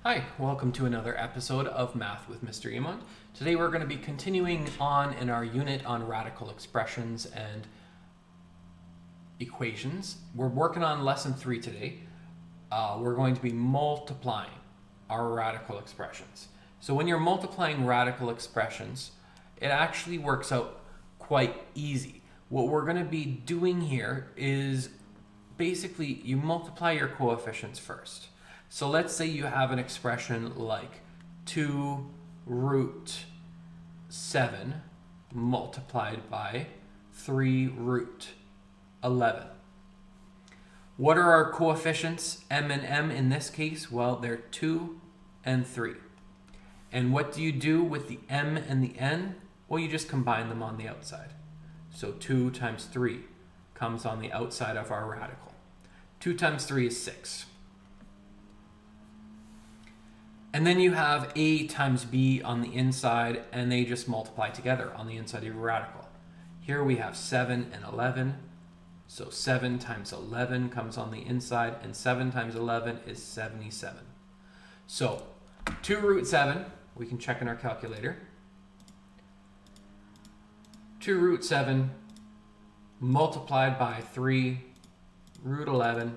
Hi, welcome to another episode of Math with Mr. Emond. Today we're going to be continuing on in our unit on radical expressions and equations. We're working on lesson 3 today. We're going to be multiplying our radical expressions. So when you're multiplying radical expressions, it actually works out quite easy. What we're going to be doing here is basically you multiply your coefficients first. So let's say you have an expression like 2 root 7 multiplied by 3 root 11. What are our coefficients, m and m in this case? Well, they're 2 and 3. And what do you do with the m and the n? Well, you just combine them on the outside. So 2 times 3 comes on the outside of our radical. 2 times 3 is 6. And then you have a times b on the inside, and they just multiply together on the inside of your radical. Here we have 7 and 11. So 7 times 11 comes on the inside, and 7 times 11 is 77. So 2 root 7, we can check in our calculator. 2 root 7 multiplied by 3 root 11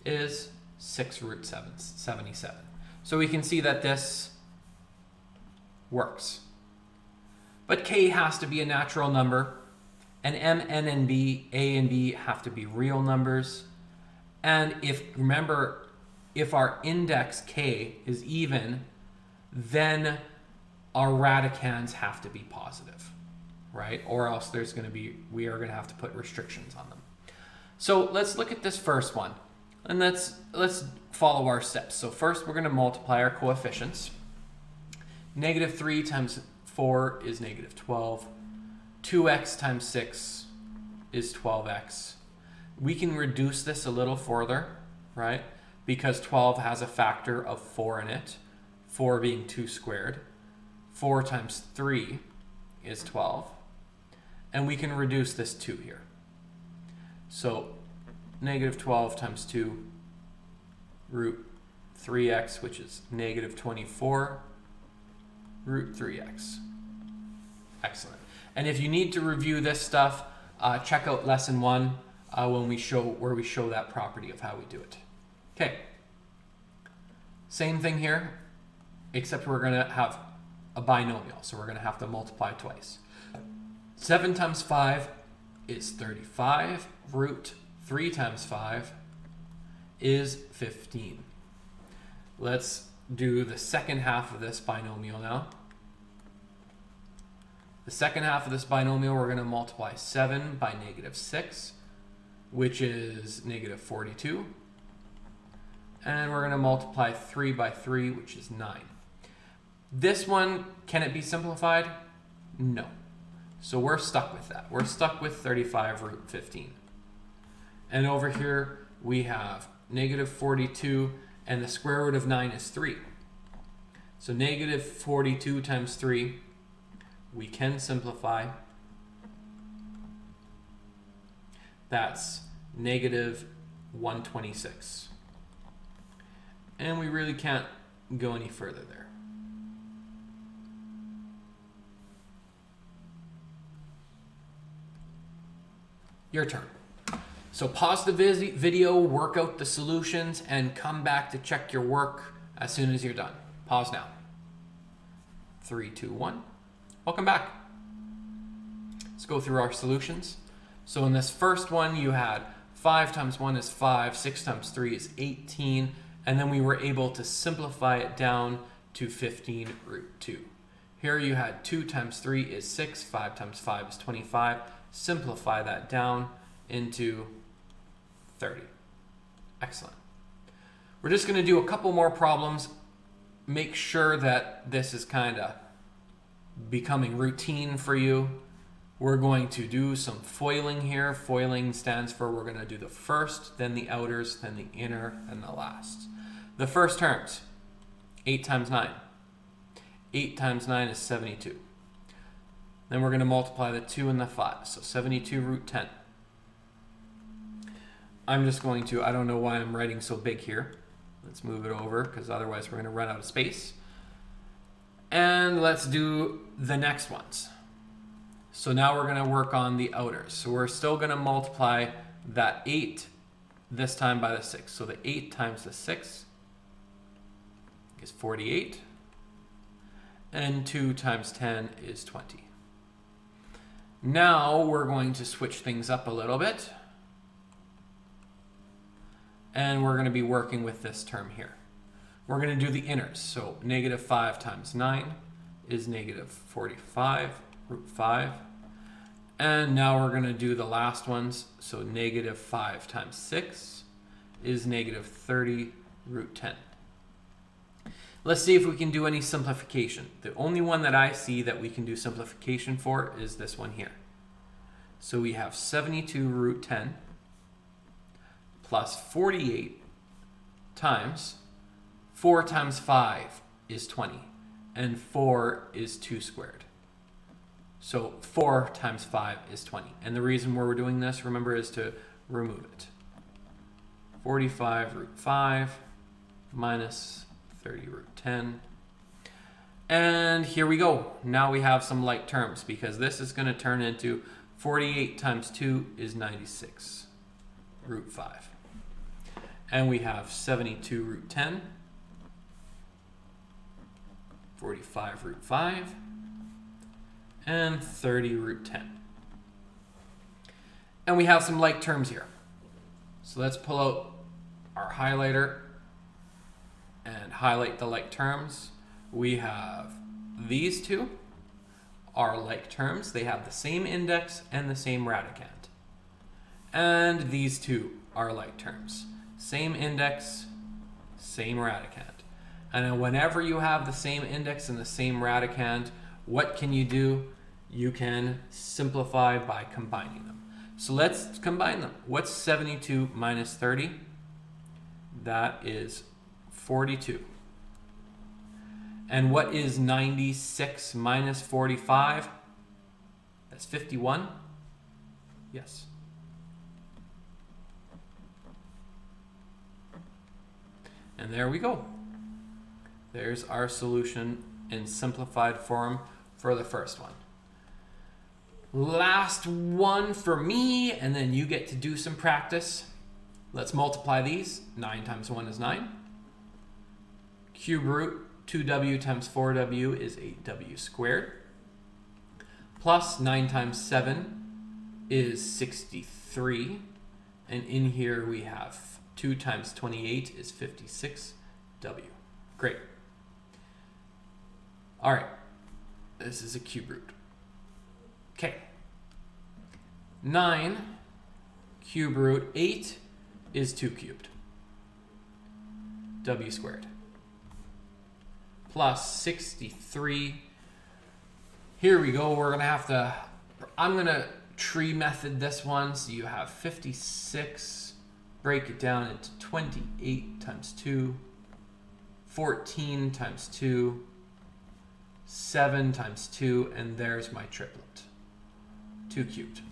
is 6 root 7, 77. So we can see that this works. But k has to be a natural number, and m, n, and b, a and b have to be real numbers. And remember, if our index k is even, then our radicands have to be positive, right? Or else we are going to have to put restrictions on them. So let's look at this first one. And let's follow our steps. So first we're going to multiply our coefficients. Negative 3 times 4 is negative 12. 2x times 6 is 12x. We can reduce this a little further, right? Because 12 has a factor of 4 in it, 4 being 2 squared. 4 times 3 is 12. And we can reduce this 2 here. So negative 12 times 2 root 3x, which is negative 24 root 3x. Excellent. And if you need to review this stuff, check out lesson 1 where we show that property of how we do it. Okay. Same thing here, except we're going to have a binomial, so we're going to have to multiply twice. 7 times 5 is 35 root 3 times 5 is 15. Let's do the second half of this binomial now. The second half of this binomial, we're going to multiply 7 by negative 6, which is negative 42. And we're going to multiply 3 by 3, which is 9. This one, can it be simplified? No. So we're stuck with that. We're stuck with 35 root 15. And over here, we have negative 42, and the square root of 9 is 3. So negative 42 times 3, we can simplify. That's negative 126. And we really can't go any further there. Your turn. So pause the video, work out the solutions, and come back to check your work as soon as you're done. Pause now. 3, 2, 1. Welcome back. Let's go through our solutions. So in this first one, you had 5 times 1 is 5, 6 times 3 is 18, and then we were able to simplify it down to 15 root 2. Here you had 2 times 3 is 6, 5 times 5 is 25. Simplify that down into 30. Excellent. We're just going to do a couple more problems. Make sure that this is kind of becoming routine for you. We're going to do some foiling here. Foiling stands for we're going to do the first, then the outers, then the inner, and the last. The first terms, 8 times 9. 8 times 9 is 72. Then we're going to multiply the 2 and the 5. So 72 root 10. I'm just going to, I don't know why I'm writing so big here. Let's move it over because otherwise we're going to run out of space. And let's do the next ones. So now we're going to work on the outers. So we're still going to multiply that 8 this time by the 6. So the 8 times the 6 is 48. And 2 times 10 is 20. Now we're going to switch things up a little bit. And we're going to be working with this term here. We're going to do the inners. So negative 5 times 9 is negative 45 root 5. And now we're going to do the last ones. So negative 5 times 6 is negative 30 root 10. Let's see if we can do any simplification. The only one that I see that we can do simplification for is this one here. So we have 72 root 10 plus 48 times 4 times 5 is 20, and 4 is 2 squared. So 4 times 5 is 20. And the reason why we're doing this, remember, is to remove it. 45 root 5 minus 30 root 10. And here we go. Now we have some like terms because this is going to turn into 48 times 2 is 96 root 5. And we have 72 root 10, 45 root 5, and 30 root 10. And we have some like terms here. So let's pull out our highlighter and highlight the like terms. We have these two are like terms. They have the same index and the same radicand. And these two are like terms. Same index, same radicand. And whenever you have the same index and the same radicand, what can you do? You can simplify by combining them. So let's combine them. What's 72 minus 30? That is 42. And what is 96 minus 45? That's 51. Yes. And there we go. There's our solution in simplified form for the first one. Last one for me, and then you get to do some practice. Let's multiply these. 9 times 1 is 9. Cube root 2w times 4w is 8w squared. Plus 9 times 7 is 63. And in here we have 2 times 28 is 56w. Great. All right. This is a cube root. Okay. 9 cube root 8 is 2 cubed. W squared. Plus 63. Here we go. We're going to have to, I'm going to tree method this one. So you have 56. Break it down into 28 times 2. 14 times 2. 7 times 2. And there's my triplet. 2 cubed.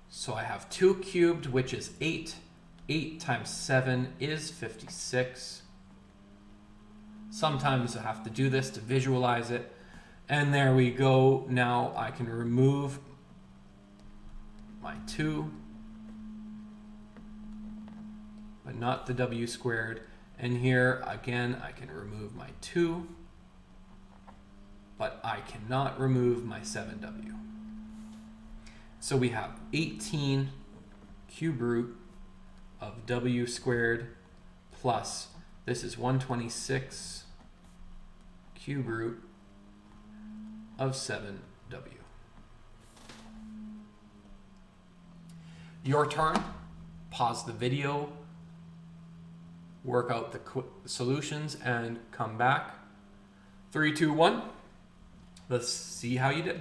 So I have 2 cubed, which is 8. 8 times 7 is 56. Sometimes I have to do this to visualize it. And there we go. Now I can remove my 2, but not the w squared. And here, again, I can remove my 2, but I cannot remove my 7w. So we have 18 cube root of w squared plus, this is 126 cube root of 7w. Your turn. Pause the video, work out the solutions, and come back. 3, 2, 1. Let's see how you did.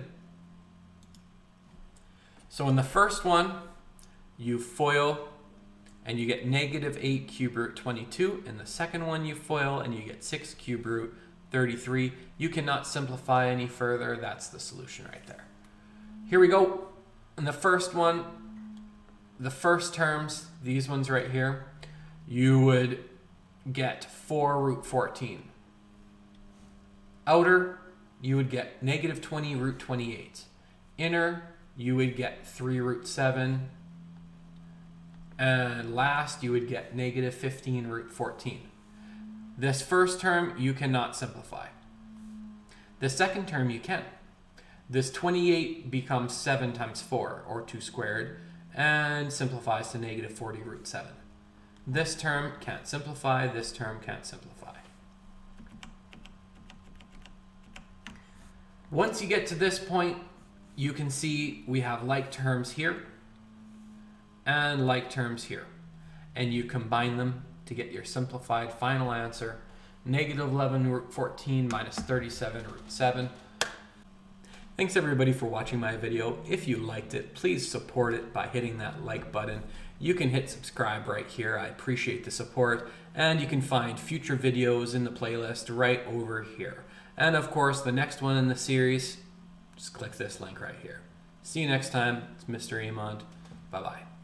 So in the first one, you FOIL and you get negative 8 cube root 22. In the second one, you FOIL and you get 6 cube root 33. You cannot simplify any further. That's the solution right there. Here we go. In the first one, the first terms, these ones right here, you would get 4 root 14. Outer, you would get negative 20 root 28. Inner, you would get 3 root 7. And last, you would get negative 15 root 14. This first term, you cannot simplify. The second term, you can. This 28 becomes 7 times 4, or 2 squared, and simplifies to negative 40 root 7. This term can't simplify, this term can't simplify. Once you get to this point, you can see we have like terms here and like terms here. And you combine them to get your simplified final answer, negative 11 root 14 minus 37 root 7. Thanks everybody for watching my video. If you liked it, please support it by hitting that like button. You can hit subscribe right here. I appreciate the support. And you can find future videos in the playlist right over here. And of course, the next one in the series, just click this link right here. See you next time. It's Mr. Emond. Bye-bye.